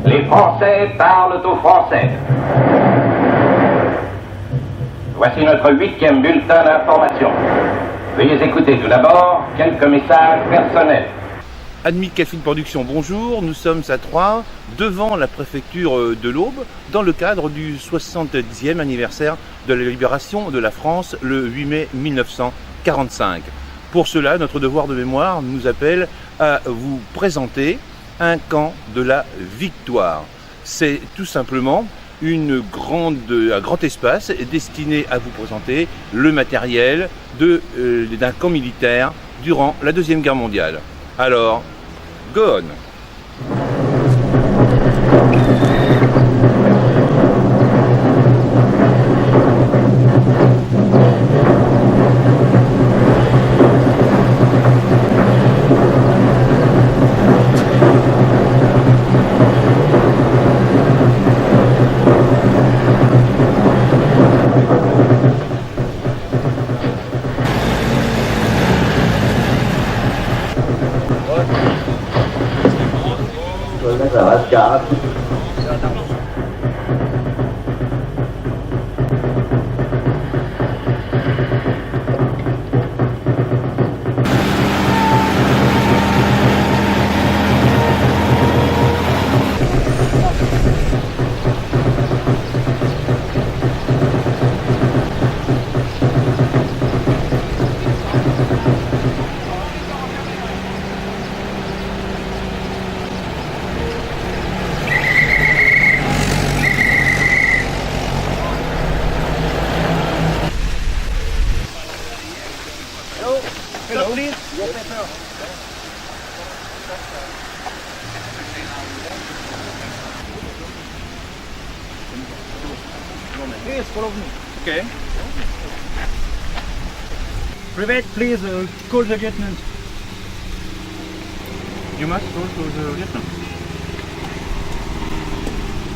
Les Français parlent aux Français. Voici notre 8e bulletin d'information. Veuillez écouter tout d'abord quelques messages personnels. Admis Café Production, bonjour. Nous sommes à Troyes, devant la préfecture de l'Aube, dans le cadre du 70e anniversaire de la libération de la France le 8 mai 1945. Pour cela, notre devoir de mémoire nous appelle à vous présenter un camp de la victoire. C'est tout simplement un grand espace destiné à vous présenter le matériel d'un camp militaire durant la Deuxième Guerre mondiale. Alors, go on! Hello, please. Please follow me. Okay. Private, please call the lieutenant. You must go to the lieutenant.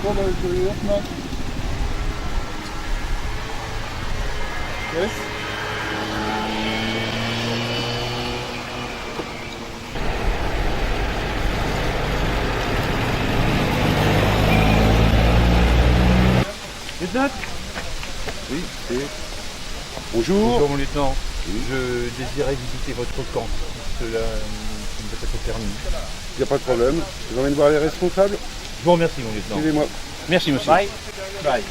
Call the lieutenant. Yes. Lieutenant? Oui, c'est... Bonjour. Bonjour mon lieutenant. Je désirais visiter votre camp. Cela ne peut être permis. Il n'y a pas de problème. Je vous emmène voir les responsables. Je vous remercie mon lieutenant. Suivez-moi. Merci monsieur. Bye. Bye.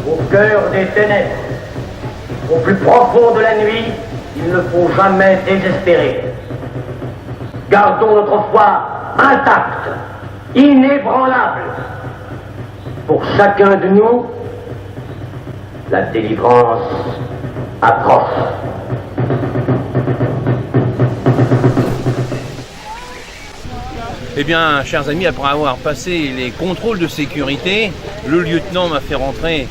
Au cœur des ténèbres, au plus profond de la nuit, il ne faut jamais désespérer. Gardons notre foi intacte, inébranlable. Pour chacun de nous, la délivrance approche. Eh bien, chers amis, après avoir passé les contrôles de sécurité, le lieutenant m'a fait rentrer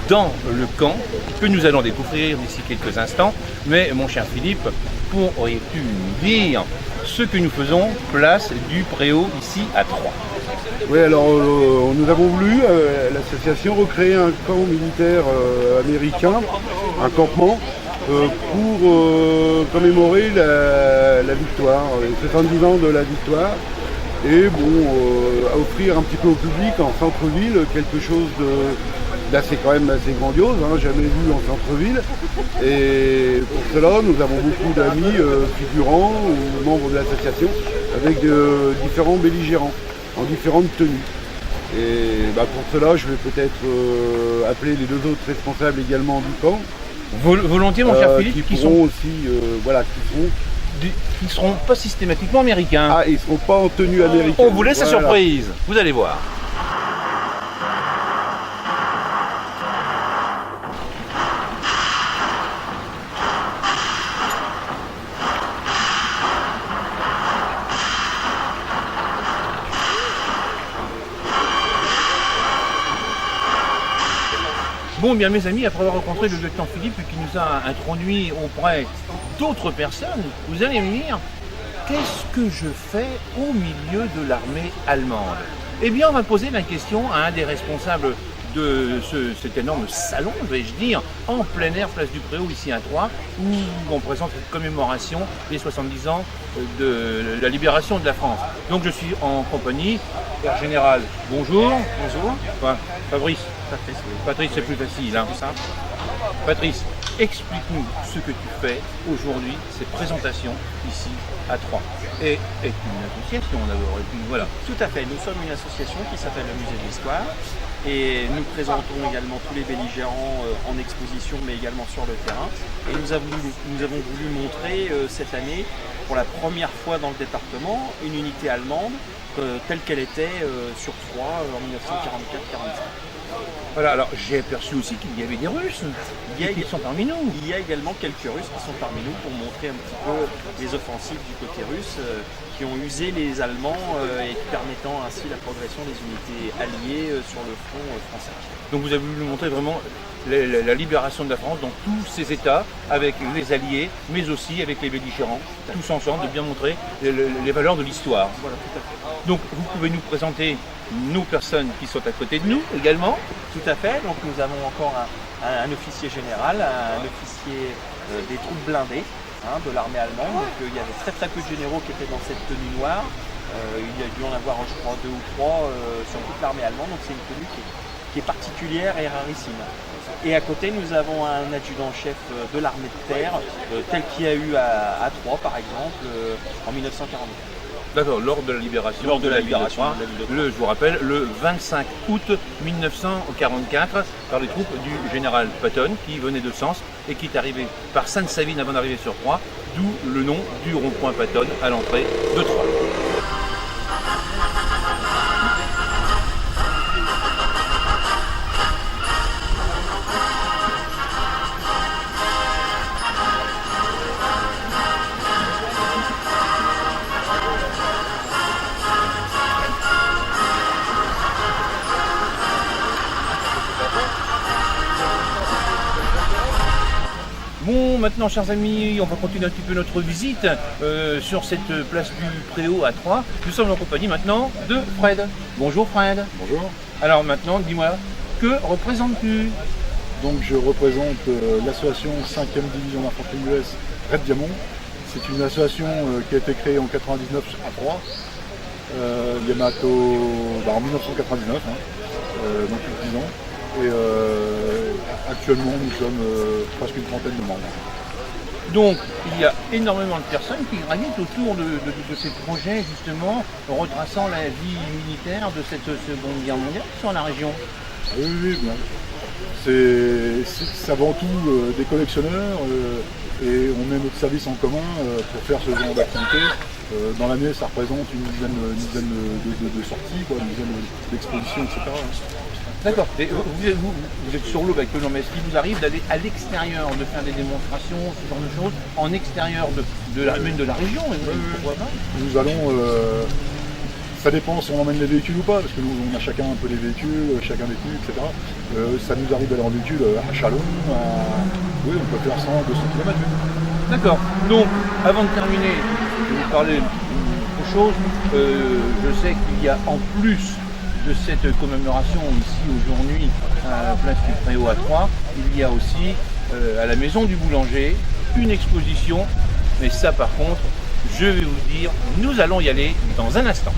dans le camp que nous allons découvrir d'ici quelques instants. Mais mon cher Philippe, pourrais-tu nous dire ce que nous faisons place du Préau ici à Troyes? Oui, alors nous avons voulu, l'association, recréer un camp militaire américain, un campement, pour commémorer la victoire, les 70 ans de la victoire. Et bon, à offrir un petit peu au public en centre-ville quelque chose d'assez quand même assez grandiose, hein, jamais vu en centre-ville. Et pour cela, nous avons beaucoup d'amis figurants ou membres de l'association avec différents belligérants en différentes tenues. Et bah, pour cela, je vais peut-être appeler les deux autres responsables également du camp. Volontiers, mon cher Philippe, qui seront aussi, qui ne seront pas systématiquement américains. Ah, ils ne seront pas en tenue américaine. On vous laisse la surprise, vous allez voir. Bon, bien mes amis, après avoir rencontré le lieutenant Philippe qui nous a introduit auprès d'autres personnes, vous allez me dire, qu'est-ce que je fais au milieu de l'armée allemande? Eh bien, on va poser la question à un des responsables de cet énorme salon, vais-je dire, en plein air, place du Préau, ici à Troyes, où on présente cette commémoration des 70 ans de la libération de la France. Donc je suis en compagnie, Père Général, bonjour. Bonjour. Enfin, Fabrice. Patrice, oui. Patrice, c'est plus facile. Hein. Tout simple. Patrice, explique-nous ce que tu fais aujourd'hui, ces présentations ici à Troyes. Et est une association d'abord, et puis voilà. Tout à fait. Nous sommes une association qui s'appelle le Musée de l'Histoire et nous présentons également tous les belligérants en exposition mais également sur le terrain. Et nous avons voulu montrer cette année, pour la première fois dans le département, une unité allemande telle qu'elle était sur Troyes en 1944-45. Voilà, alors j'ai aperçu aussi qu'il y avait des Russes qui sont parmi nous. Il y a également quelques Russes qui sont parmi nous pour montrer un petit peu les offensives du côté russe qui ont usé les Allemands et permettant ainsi la progression des unités alliées sur le front français. Donc vous avez voulu nous montrer vraiment la libération de la France dans tous ces États, avec les alliés, mais aussi avec les belligérants, tous ensemble, de bien montrer les valeurs de l'histoire. Voilà, tout à fait. Donc vous pouvez nous présenter nos personnes qui sont à côté de nous également. Tout à fait. Donc nous avons encore un officier général, un officier des troupes blindées de l'armée allemande. Donc il y avait très peu de généraux qui étaient dans cette tenue noire. Il y a dû en avoir, je crois, 2 ou 3 sur toute l'armée allemande. Donc c'est une tenue qui est particulière et rarissime. Et à côté, nous avons un adjudant-chef de l'armée de terre, tel qu'il y a eu à Troyes, par exemple, en 1944. D'accord, lors de la libération. Lors de la libération de Troyes, je vous rappelle, le 25 août 1944, par les troupes du général Patton, qui venait de Sens et qui est arrivé par Sainte-Savine avant d'arriver sur Troyes, d'où le nom du rond-point Patton à l'entrée de Troyes. Bon, maintenant, chers amis, on va continuer un petit peu notre visite sur cette place du Préau à Troyes. Nous sommes en compagnie maintenant de Fred. Bonjour Fred. Bonjour. Alors maintenant, dis-moi, que représentes-tu? Donc je représente l'association 5e division d'infanterie US Red Diamond. C'est une association qui a été créée en 99 à Troyes. Yamato, en 1999, donc plus de 10 ans. Et actuellement, nous sommes presque une trentaine de membres. Donc, il y a énormément de personnes qui gravitent autour de ces projets, justement, retraçant la vie militaire de cette Seconde Guerre mondiale sur la région. Ah oui, bien. C'est avant tout des collectionneurs et on met notre service en commun pour faire ce genre d'activité. Dans l'année, ça représente une dizaine de sorties, une dizaine d'expositions, etc. D'accord. Et vous êtes sur l'eau actuellement, mais est-ce qu'il vous arrive d'aller à l'extérieur, de faire des démonstrations, ce genre de choses, en extérieur même de la région? Pourquoi pas? Nous allons... ça dépend si on emmène les véhicules ou pas, parce que nous on a chacun un peu des véhicules, chacun des tenues, etc. Ça nous arrive d'aller en véhicule à Chalon, oui, on peut faire 100, 200 km. D'accord. Donc, avant de terminer, je vais vous parler d'une chose. Je sais qu'il y a en plus de cette commémoration ici aujourd'hui à la place du Préau à Troyes, il y a aussi à la Maison du Boulanger une exposition, mais ça par contre, je vais vous dire, nous allons y aller dans un instant.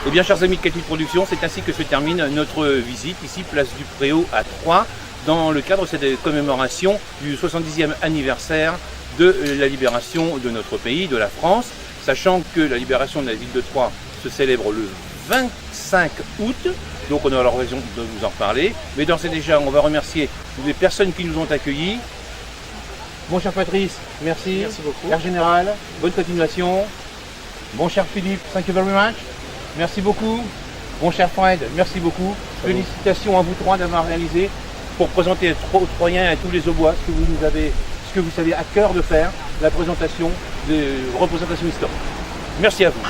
Eh bien, chers amis de Qualité Production, c'est ainsi que se termine notre visite ici, place du Préau à Troyes, dans le cadre de cette commémoration du 70e anniversaire de la libération de notre pays, de la France, sachant que la libération de la ville de Troyes se célèbre le 25 août, donc on aura l'occasion de vous en parler. Mais d'ores et déjà, on va remercier les personnes qui nous ont accueillis. Bon cher Patrice, merci. Merci beaucoup. Cher Général, bonne continuation. Bon cher Philippe, thank you very much. Merci beaucoup. Bon cher Fred, merci beaucoup. Félicitations à vous trois d'avoir réalisé pour présenter aux Troyens et à tous les Aubois ce que vous savez à cœur de faire, la présentation des représentations historiques. Merci à vous.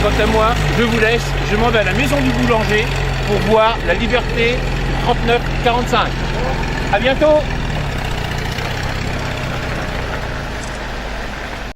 Quant à moi, je vous laisse, je m'en vais à la maison du boulanger pour voir la liberté 39-45. À bientôt!